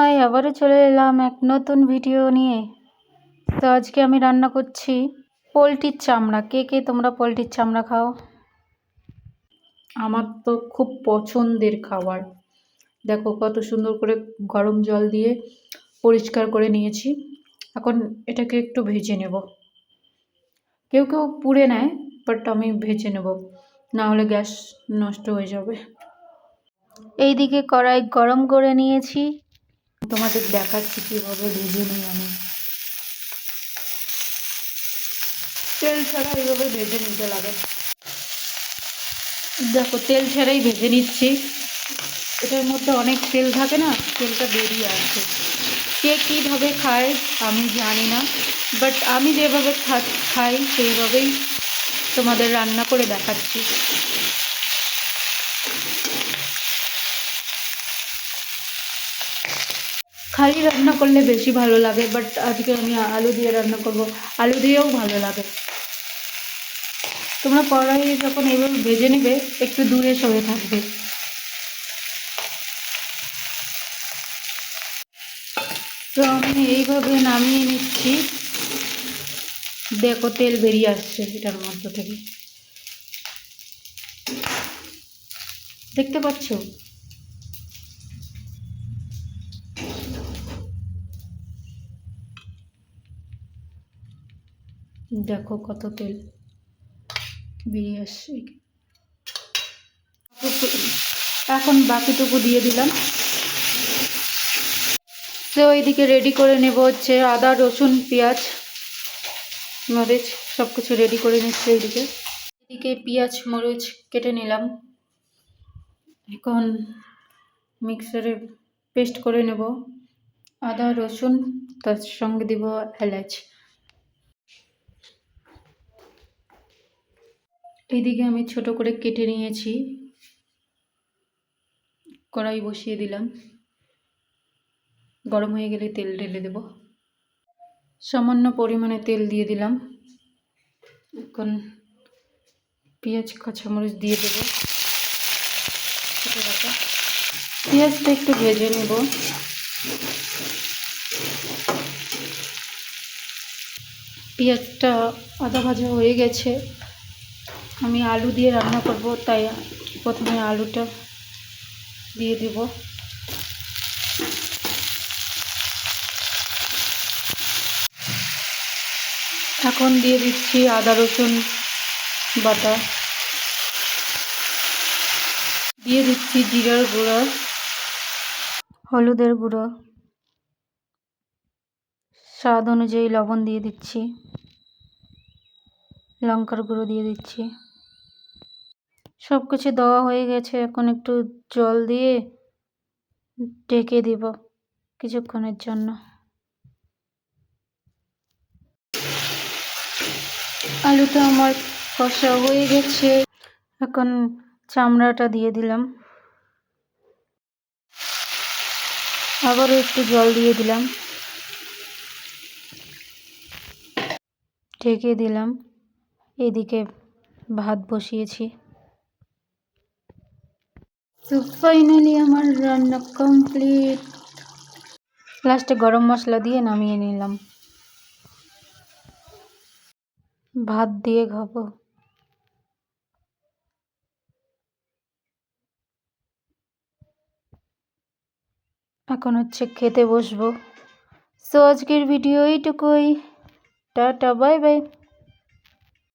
High, আবারও চলে এলাম এক নতুন ভিডিও নিয়ে। তো আজকে আমি রান্না করছি পোলট্রির চামড়া। কে কে তোমরা পোলট্রির চামড়া খাও? আমার তো খুব পছন্দের খাবার। দেখো কত সুন্দর করে গরম জল দিয়ে পরিষ্কার করে নিয়েছি। এখন এটাকে একটু ভেজে নেব। কেউ কেউ পুড়ে নেয়, বাট আমি ভেজে নেব, না হলে গ্যাস নষ্ট হয়ে যাবে। এইদিকে কড়াই গরম করে নিয়েছি, তোমাদের দেখাচ্ছি কীভাবে ভেজে নিই আমি। তেল ছাড়া এইভাবে ভেজে নিতে লাগে। দেখো তেল ছাড়াই ভেজে নিচ্ছি। এটার মধ্যে অনেক তেল থাকে না, তেলটা বেরিয়ে আসে। কে কীভাবে খায় আমি জানি না, বাট আমি যেভাবে খাই সেইভাবেই তোমাদের রান্না করে দেখাচ্ছি। খালি রান্না করলে বেশি ভালো লাগে, বাট আজকে আমি আলু দিয়ে রান্না করব। আলু দিয়েও ভালো লাগে। তোমরা কড়াই যখন এইভাবে ভেজে নেবে একটু দূরে সরে থাকবে। তো আমি এইভাবে নামিয়ে নিচ্ছি। দেখো তেল বেরিয়ে আসছে এটার মধ্যে থেকে, দেখতে পাচ্ছ? দেখো কত তেল বেরিয়ে আসছে। এখন বাকিটুকু দিয়ে দিলাম। তো এইদিকে রেডি করে নেব হচ্ছে আদা, রসুন, পেঁয়াজ, মরিচ সব কিছু রেডি করে নিচ্ছি। এদিকে পেঁয়াজ মরিচ কেটে নিলাম। এখন মিক্সারে পেস্ট করে নেব আদা রসুন, তার সঙ্গে দিব এলাচ। এইদিকে আমি ছোট করে কেটে নিয়েছি। কড়াই বসিয়ে দিলাম, গরম হয়ে গেলে তেল ঢেলে দেব। সামান্য পরিমাণে তেল দিয়ে দিলাম। এখন পেঁয়াজ কাঁচামরিচ দিয়ে দেব। পেঁয়াজটা একটু ভেজে নেব। পেঁয়াজটা আদা ভাজা হয়ে গেছে। আমি আলু দিয়ে রান্না করব, তাই প্রথমে আলুটা দিয়ে দেব। এখন দিয়ে দিচ্ছি আদা রসুন বাটা, দিয়ে দিচ্ছি জিরার গুঁড়ো, হলুদের গুঁড়ো, স্বাদ অনুযায়ী লবণ দিয়ে দিচ্ছি, লঙ্কার গুঁড়ো দিয়ে দিচ্ছি। সব কিছু দেওয়া হয়ে গেছে। এখন একটু জল দিয়ে ঢেকে দিব কিছুক্ষণের জন্য। আলুটা আমার কষা হয়ে গেছে। এখন চামড়াটা দিয়ে দিলাম, আবারও একটু জল দিয়ে দিলাম, ঢেকে দিলাম। এদিকে ভাত বসিয়েছি। তো ফাইনালি আমার রান্না কমপ্লিট। লাস্টে গরম মশলা দিয়ে নামিয়ে নিলাম। ভাত দিয়ে খাবো। এখন হচ্ছে খেতে বসবো। সো আজকের ভিডিও এইটুকুই। Tata, bye bye.